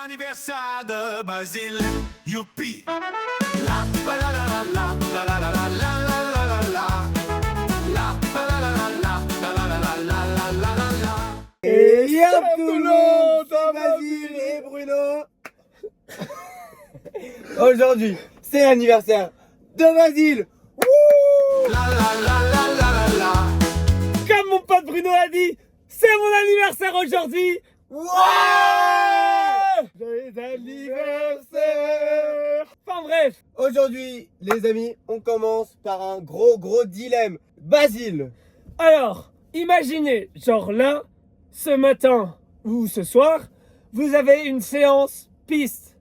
l'anniversaire de Basile, youpi. La la la la la la la la la la la la la. La la la la la la la la la la la la. Et y'a tout le monde, Basile et Bruno. Aujourd'hui, c'est l'anniversaire de Basile. La la la la la la la. Comme mon pote Bruno l'a dit, c'est mon anniversaire aujourd'hui. Ouais! Joyeux anniversaire! Enfin bref, aujourd'hui, les amis, on commence par un gros dilemme. Basile! Alors, imaginez, genre là, ce matin ou ce soir, vous avez une séance piste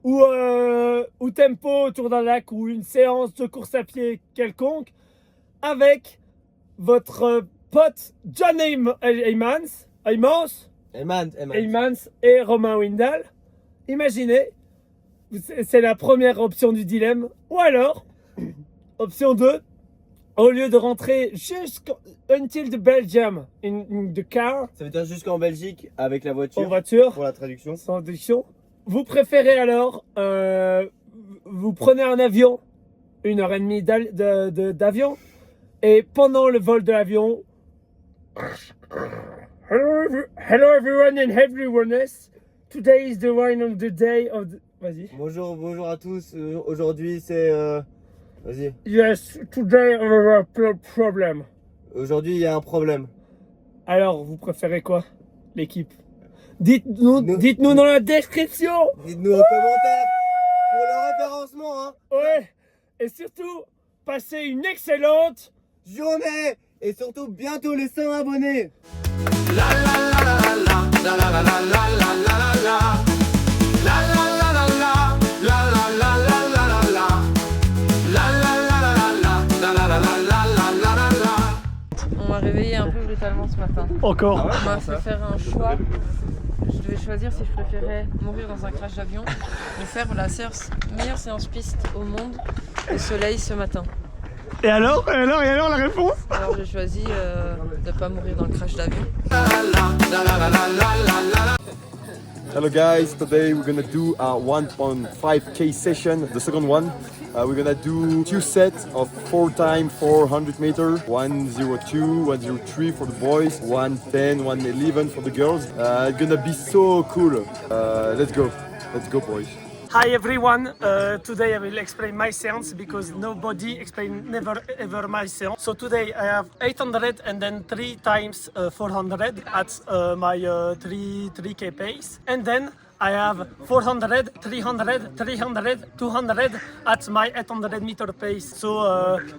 ou tempo autour d'un lac ou une séance de course à pied quelconque avec votre pote John Heymans et Romain Windal. Imaginez, c'est la première option du dilemme. Ou alors, option 2, au lieu de rentrer until the Belgium in the car, Ça veut dire jusqu'en Belgique avec la voiture. en voiture, Pour la traduction. sans traduction, vous préférez alors, vous prenez un avion, 1h30 d'avion, et pendant le vol de l'avion, hello everyone and everyone's. Today is the wine of the day of the... Vas-y. Bonjour à tous. Aujourd'hui, c'est. Vas-y. Yes, today we have a problem. Aujourd'hui, il y a un problème. Alors, vous préférez quoi, l'équipe? Dites-nous dans la description. Dites-nous en commentaire pour le référencement, hein. Ouais. Et surtout, passez une excellente Journée et surtout bientôt les 100 abonnés. La la la la la la la la la la la la. La la la la la la la la la la la la. La la la la la la la la la la la la. On m'a réveillé un peu brutalement ce matin. encore. On m'a fait faire un choix. Je devais choisir si je préférais mourir dans un crash d'avion ou faire la meilleure séance piste au monde au soleil ce matin. Et alors la réponse? Alors j'ai choisi de ne pas mourir dans le crash d'avion. Hello guys, today we're gonna do a 1.5k session, the second one. We're gonna do 2 sets of 4 times 400 meters, 102, 103 for the boys, 110, 111 for the girls. It's gonna be so cool. Let's go boys. Hi everyone, today I will explain my séance because nobody explained never ever my séance. So today I have 800 and then 3 times 400 at my 3k pace. And then I have 400, 300, 300, 200 at my 800 meter pace. So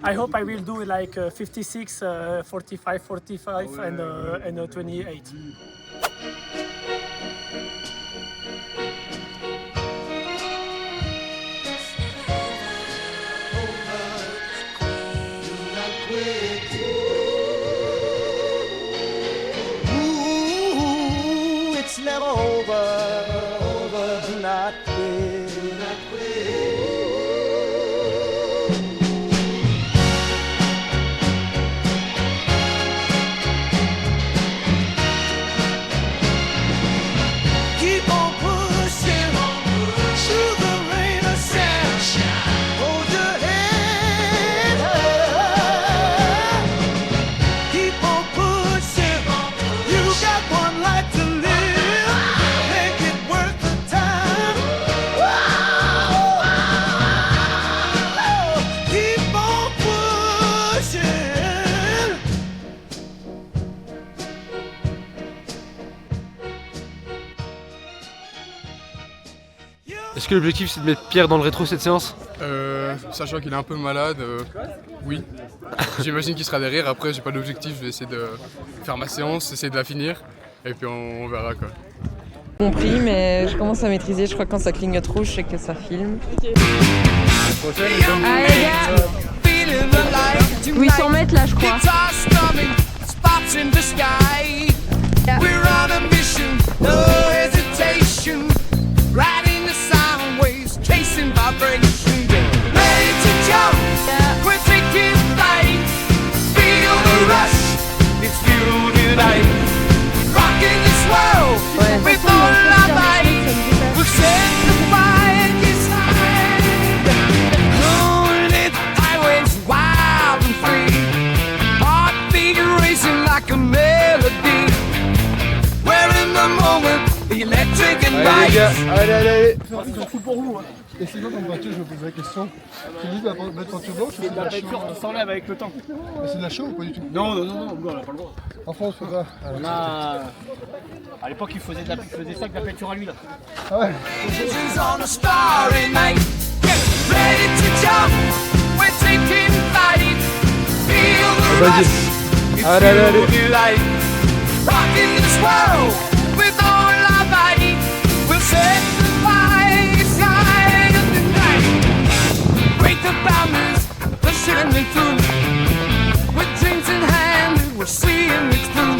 I hope I will do like 56, 45, 45 and 28. It's never over, do not quit. Keep on pushing, through the rain or sunshine. Hold your head high. Keep on pushing, you got one life to live. Make it worth the time. Keep on pushing. Est-ce que l'objectif c'est de mettre Pierre dans le rétro cette séance? Sachant qu'il est un peu malade, oui. J'imagine qu'il sera derrière. Après, j'ai pas d'objectif. Je vais essayer de faire ma séance, essayer de la finir. Et puis on verra quoi. Compris, mais je commence à maîtriser. Je crois que quand ça clignote rouge, c'est que ça filme. Ah les gars, 800 mètres là, je crois. Spots in the sky. We're on a mission, no hesitation. Riding the sound waves, chasing vibration. Ready to jump, we're taking flight. Feel the rush, it's fuel tonight. Rocking this world with all our might. We'll the electric and Allez les gars, lights. allez. C'est fou pour vous. Hein. Et c'est quoi comme peinture, je me pose la question. C'est juste de la peinture blanche ou c'est de la chaux? qui s'enlève avec le temps. Mais c'est de la chaux ou pas du tout? Non, on n'a pas le droit. En France, faut pas. On a... À l'époque, il faisait ça avec la peinture à l'huile. Ah ouais. Visions on a starry night. Get ready to jump. We're taking flight. Feel the rush. It's pure delight. Rocking this world with all our might. We'll set the fire sky of the night. Break the boundaries, the shimmering through. With dreams in hand, we're seeing it through.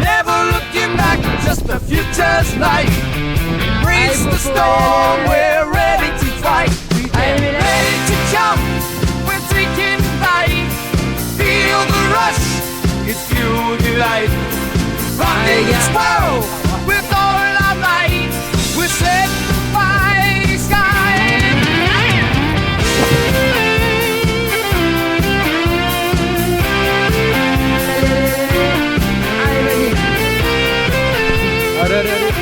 Never looking back, just the future's light. Embrace the storm, we're ready to fight. We're ready to jump, we're taking flight. Feel the rush, it's pure delight. Rocking this world with all our might. We're set the fire sky. Allez.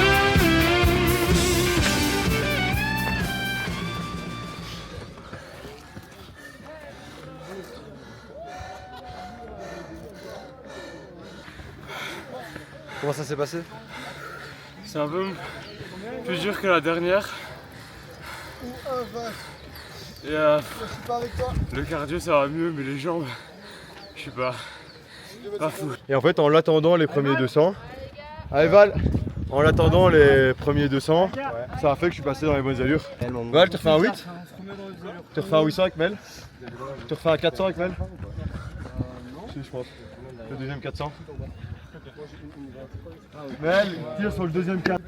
Comment ça s'est passé? C'est un peu plus dur que la dernière. Et le cardio ça va mieux, mais les jambes, je suis pas fou. Et en fait, en l'attendant les premiers 200, allez Val, en l'attendant les premiers 200, ça a fait que je suis passé dans les bonnes allures. Val, tu refais un 8? Tu refais un 800 avec Mel? Tu refais un 400 avec Mel? Si, je pense. Le deuxième 400. Mel, tire sur le deuxième 4.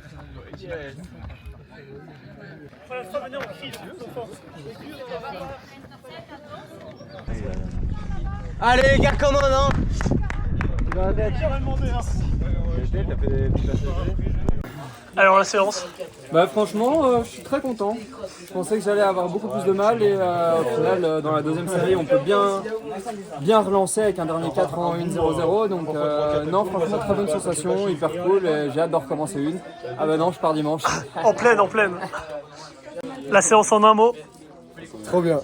Allez les gars, commande hein. Alors la séance. Bah franchement, je suis très content. Je pensais que j'allais avoir beaucoup plus de mal et au final, dans la deuxième série, on peut bien relancer avec un dernier 4 en 1-0-0. Donc non, franchement, très bonne sensation, hyper cool et j'ai hâte d'en recommencer une. Ah bah non, je pars dimanche. En pleine. La séance en un mot. Trop bien.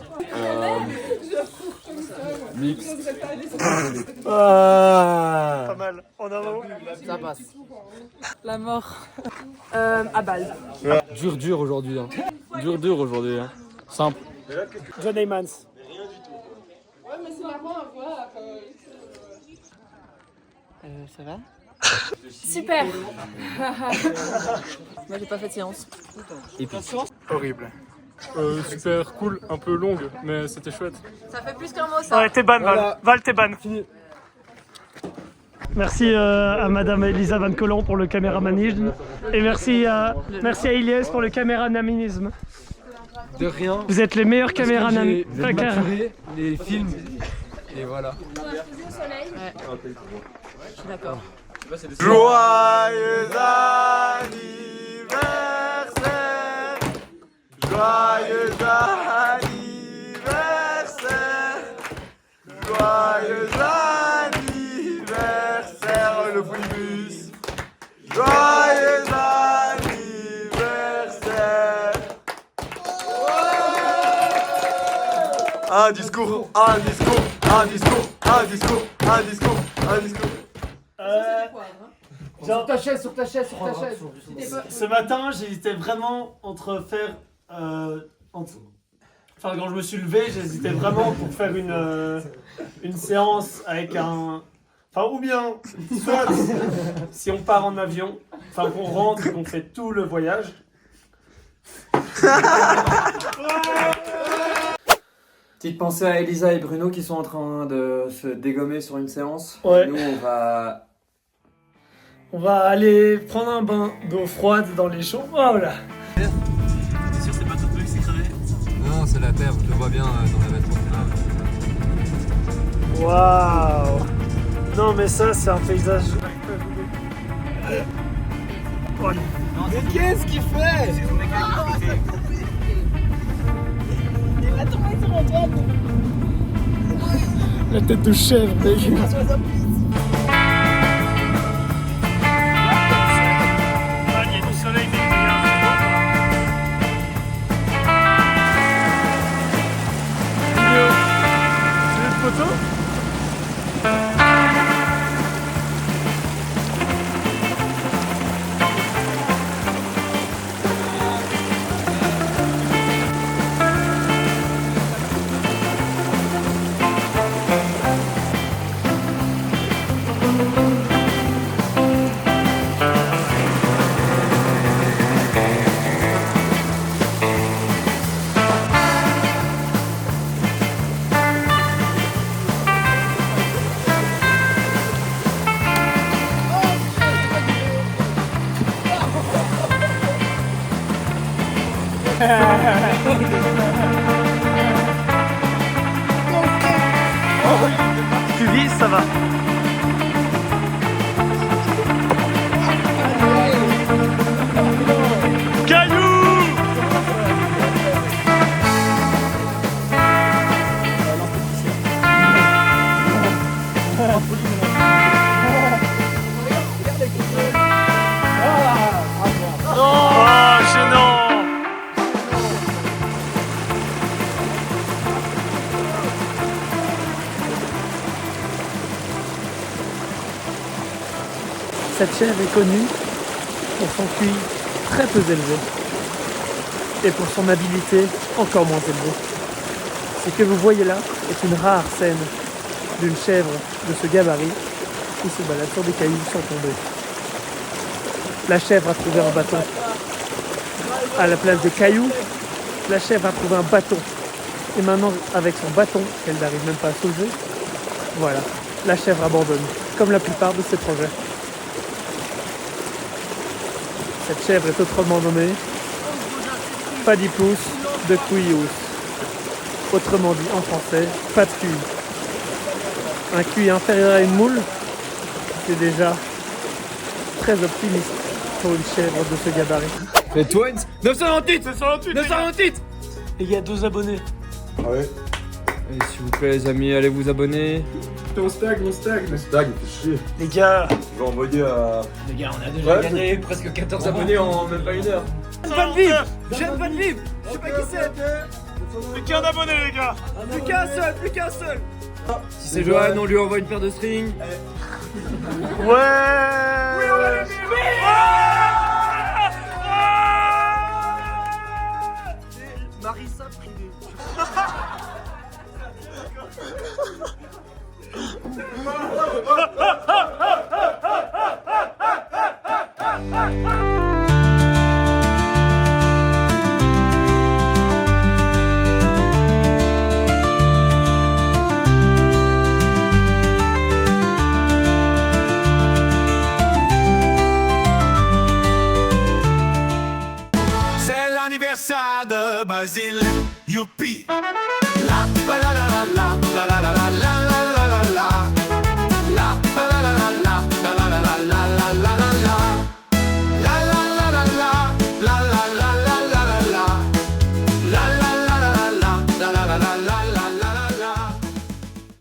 Pas mal. En un mot. Ça passe. La mort. À balle. Dur aujourd'hui. Hein. Dur aujourd'hui. Hein. Simple. John Heymans. Ça va? Super. Moi j'ai pas fait de séance. Horrible. Super cool, un peu longue, mais c'était chouette. Ça fait plus qu'un mot ça. Ouais, t'es ban, Voilà. Val, t'es ban. Merci à Madame Elisa Van Collant pour le caméramaniste et merci à Ilyes pour le caméranamisme. De rien. Vous êtes les meilleurs caméraman. Les films et voilà. Je suis d'accord. Joyeux anniversaire, joyeux anniversaire, joyeux anniversaire, le bus, joyeux anniversaire. Un discours. Sur ta chaise. Ce matin, j'hésitais vraiment entre faire. Enfin, quand je me suis levé, j'hésitais vraiment pour faire une séance avec un. Enfin, ou bien, soit si on part en avion, enfin qu'on rentre et qu'on fait tout le voyage. Petite pensée à Elisa et Bruno qui sont en train de se dégommer sur une séance. Ouais. Nous On va aller prendre un bain d'eau froide dans les champs. Oh là. T'es sûr c'est pas ton truc, c'est crevé? Non, c'est la terre, je le vois bien dans la voiture. Waouh. Non mais ça c'est un paysage. Oh, Mais qu'est-ce qu'il fait? la tête de chèvre, mec. Tu vises, ça va. Cette chèvre est connue pour son QI très peu élevé et pour son habileté encore moins élevée. Ce que vous voyez là est une rare scène d'une chèvre de ce gabarit qui se balade sur des cailloux sans tomber. La chèvre a trouvé un bâton. À la place des cailloux, la chèvre a trouvé un bâton. Et maintenant, avec son bâton, qu'elle n'arrive même pas à soulever, voilà, la chèvre abandonne, comme la plupart de ses projets. Cette chèvre est autrement nommée Padipousse de Couillous. Autrement dit en français, pas de QI. Un QI inférieur à une moule, c'est déjà très optimiste pour une chèvre de ce gabarit. Fais twins 998 998. Et il y a 2 abonnés. Ah ouais. Et s'il vous plaît les amis, allez vous abonner. Mon stag, il fait chier. Les gars, Je vais envoyer à... Les gars, on a déjà gagné presque 14 abonnés en même pas une heure. J'aime pas de vivre. J'aime pas de vivre. Je sais pas qui c'est. plus qu'un abonné les gars. Plus qu'un seul, plus qu'un seul. Si c'est Johan, on lui envoie une paire de strings. Ouais. Oui, on l'a mis. Marissa privée. C'est l'anniversaire de Basile, youpi.